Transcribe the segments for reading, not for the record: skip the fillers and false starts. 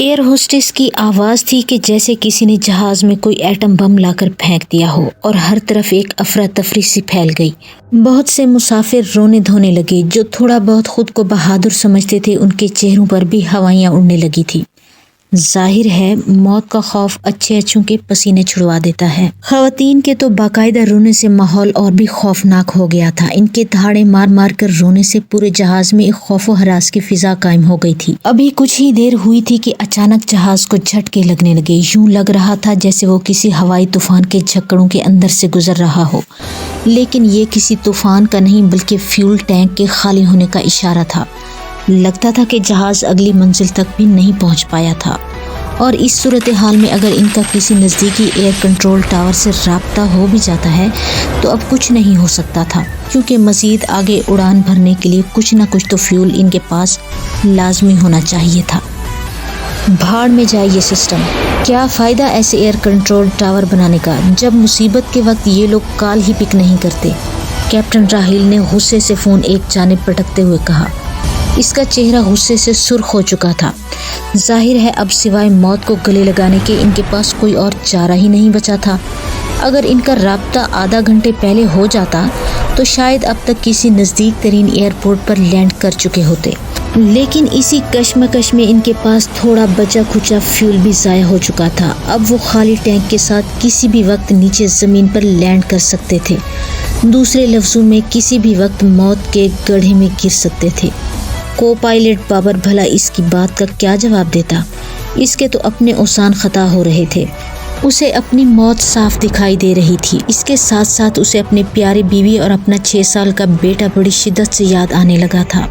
Air hostess کی آواز تھی کہ جیسے کسی نے جہاز میں کوئی ایٹم بم لا کر پھینک دیا ہو اور ہر طرف ایک افراتفری سی پھیل گئی۔ بہت سے مسافر رونے دھونے لگے۔ جو تھوڑا بہت خود کو بہادر سمجھتے تھے ان کے چہروں پر بھی ہوائیاں اڑنے لگی تھی۔ ظاہر ہے موت کا خوف اچھے اچھوں کے پسینے چھڑوا دیتا ہے۔ خواتین کے تو باقاعدہ رونے سے ماحول اور بھی خوفناک ہو گیا تھا۔ ان کے دھاڑے مار مار کر رونے سے پورے جہاز میں ایک خوف و ہراس کی فضا قائم ہو گئی تھی۔ ابھی کچھ ہی دیر ہوئی تھی کہ اچانک جہاز کو جھٹکے لگنے لگے۔ یوں لگ رہا تھا جیسے وہ کسی ہوائی طوفان کے جھکڑوں کے اندر سے گزر رہا ہو، لیکن یہ کسی طوفان کا نہیں بلکہ فیول ٹینک کے خالی ہونے کا اشارہ تھا۔ لگتا تھا کہ جہاز اگلی منزل تک بھی نہیں پہنچ پایا تھا، اور اس صورتحال میں اگر ان کا کسی نزدیکی ایئر کنٹرول ٹاور سے رابطہ ہو بھی جاتا ہے تو اب کچھ نہیں ہو سکتا تھا، کیونکہ مزید آگے اڑان بھرنے کے لیے کچھ نہ کچھ تو فیول ان کے پاس لازمی ہونا چاہیے تھا۔ بھاڑ میں جائے یہ سسٹم، کیا فائدہ ایسے ایئر کنٹرول ٹاور بنانے کا جب مصیبت کے وقت یہ لوگ کال ہی پک نہیں کرتے۔ کیپٹن راحیل نے غصے سے فون ایک جانب پٹکتے ہوئے کہا۔ اس کا چہرہ غصے سے سرخ ہو چکا تھا۔ ظاہر ہے اب سوائے موت کو گلے لگانے کے ان کے پاس کوئی اور چارہ ہی نہیں بچا تھا۔ اگر ان کا رابطہ آدھا گھنٹے پہلے ہو جاتا تو شاید اب تک کسی نزدیک ترین ایئرپورٹ پر لینڈ کر چکے ہوتے، لیکن اسی کشمکش میں ان کے پاس تھوڑا بچا کھچا فیول بھی ضائع ہو چکا تھا۔ اب وہ خالی ٹینک کے ساتھ کسی بھی وقت نیچے زمین پر لینڈ کر سکتے تھے، دوسرے لفظوں میں کسی بھی وقت موت کے گڑھے میں گر سکتے تھے۔ کو پائلٹ بابر بھلا اس کی بات کا کیا جواب دیتا؟ اس کے تو اپنے اوسان خطا ہو رہے تھے۔ اسے اپنی موت صاف دکھائی دے رہی تھی۔ اس کے ساتھ ساتھ اسے اپنی پیاری بیوی اور اپنا 6 سال کا بیٹا بڑی شدت سے یاد آنے لگا تھا۔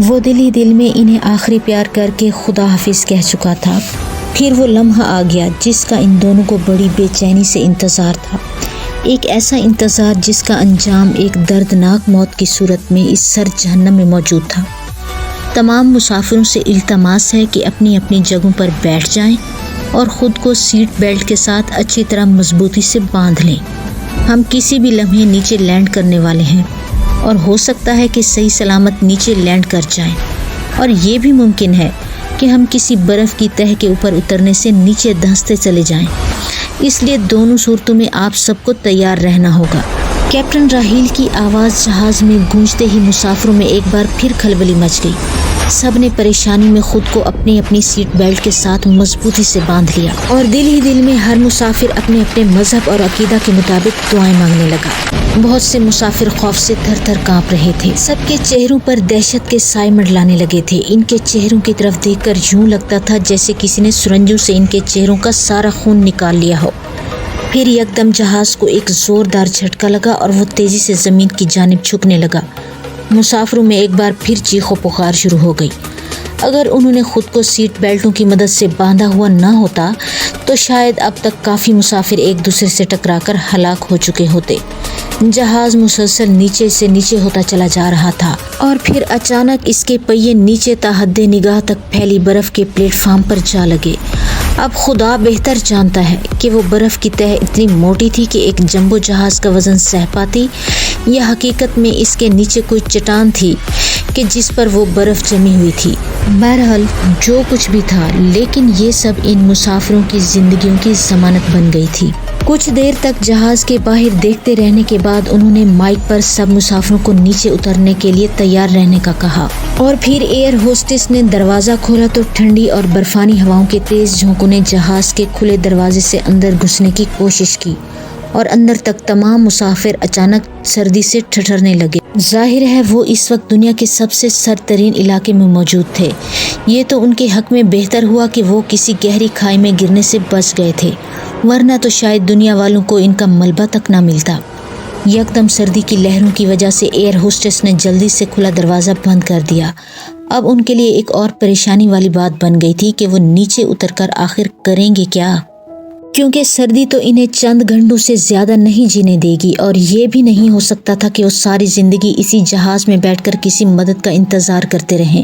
وہ دل ہی دل میں انہیں آخری پیار کر کے خدا حافظ کہہ چکا تھا۔ پھر وہ لمحہ آ گیا جس کا ان دونوں کو بڑی بے چینی سے انتظار تھا، ایک ایسا انتظار جس کا انجام ایک دردناک موت کی صورت میں اس سر جہنم میں موجود تھا۔ تمام مسافروں سے التماس ہے کہ اپنی اپنی جگہوں پر بیٹھ جائیں اور خود کو سیٹ بیلٹ کے ساتھ اچھی طرح مضبوطی سے باندھ لیں۔ ہم کسی بھی لمحے نیچے لینڈ کرنے والے ہیں، اور ہو سکتا ہے کہ صحیح سلامت نیچے لینڈ کر جائیں، اور یہ بھی ممکن ہے کہ ہم کسی برف کی تہہ کے اوپر اترنے سے نیچے دھنستے چلے جائیں۔ اس لیے دونوں صورتوں میں آپ سب کو تیار رہنا ہوگا۔ کیپٹن راحیل کی آواز جہاز میں گونجتے ہی مسافروں میں ایک بار پھر کھلبلی مچ گئی۔ سب نے پریشانی میں خود کو اپنی اپنی سیٹ بیلٹ کے ساتھ مضبوطی سے باندھ لیا، اور دل ہی دل میں ہر مسافر اپنے اپنے مذہب اور عقیدہ کے مطابق دعائیں مانگنے لگا۔ بہت سے مسافر خوف سے تھر تھر کانپ رہے تھے۔ سب کے چہروں پر دہشت کے سائے منڈلانے لگے تھے۔ ان کے چہروں کی طرف دیکھ کر یوں لگتا تھا جیسے کسی نے سرنجوں سے ان کے چہروں کا سارا خون نکال لیا ہو۔ پھر یکدم جہاز کو ایک زوردار جھٹکا لگا اور وہ تیزی سے زمین کی جانب جھکنے لگا۔ مسافروں میں ایک بار پھر چیخ و پکار شروع ہو گئی۔ اگر انہوں نے خود کو سیٹ بیلٹوں کی مدد سے باندھا ہوا نہ ہوتا تو شاید اب تک کافی مسافر ایک دوسرے سے ٹکرا کر ہلاک ہو چکے ہوتے۔ جہاز مسلسل نیچے سے نیچے ہوتا چلا جا رہا تھا، اور پھر اچانک اس کے پہیے نیچے تا حد نگاہ تک پھیلی برف کے پلیٹ فارم پر جا لگے۔ اب خدا بہتر جانتا ہے کہ وہ برف کی تہہ اتنی موٹی تھی کہ ایک جمبو جہاز کا وزن سہ پاتی، یا حقیقت میں اس کے نیچے کوئی چٹان تھی کہ جس پر وہ برف جمی ہوئی تھی۔ بہرحال جو کچھ بھی تھا، لیکن یہ سب ان مسافروں کی زندگیوں کی ضمانت بن گئی تھی۔ کچھ دیر تک جہاز کے باہر دیکھتے رہنے کے بعد انہوں نے مائک پر سب مسافروں کو نیچے اترنے کے لیے تیار رہنے کا کہا، اور پھر ایئر ہوسٹس نے دروازہ کھولا تو ٹھنڈی اور برفانی ہواؤں کے تیز جھونکوں نے جہاز کے کھلے دروازے سے اندر گھسنے کی کوشش کی، اور اندر تک تمام مسافر اچانک سردی سے ٹھٹھرنے لگے۔ ظاہر ہے وہ اس وقت دنیا کے سب سے سرد ترین علاقے میں موجود تھے۔ یہ تو ان کے حق میں بہتر ہوا کہ وہ کسی گہری کھائی میں گرنے سے بچ گئے تھے، ورنہ تو شاید دنیا والوں کو ان کا ملبہ تک نہ ملتا۔ یکدم سردی کی لہروں کی وجہ سے ایئر ہوسٹس نے جلدی سے کھلا دروازہ بند کر دیا۔ اب ان کے لیے ایک اور پریشانی والی بات بن گئی تھی کہ وہ نیچے اتر کر آخر کریں گے کیا، کیونکہ سردی تو انہیں چند گھنٹوں سے زیادہ نہیں جینے دے گی، اور یہ بھی نہیں ہو سکتا تھا کہ وہ ساری زندگی اسی جہاز میں بیٹھ کر کسی مدد کا انتظار کرتے رہیں۔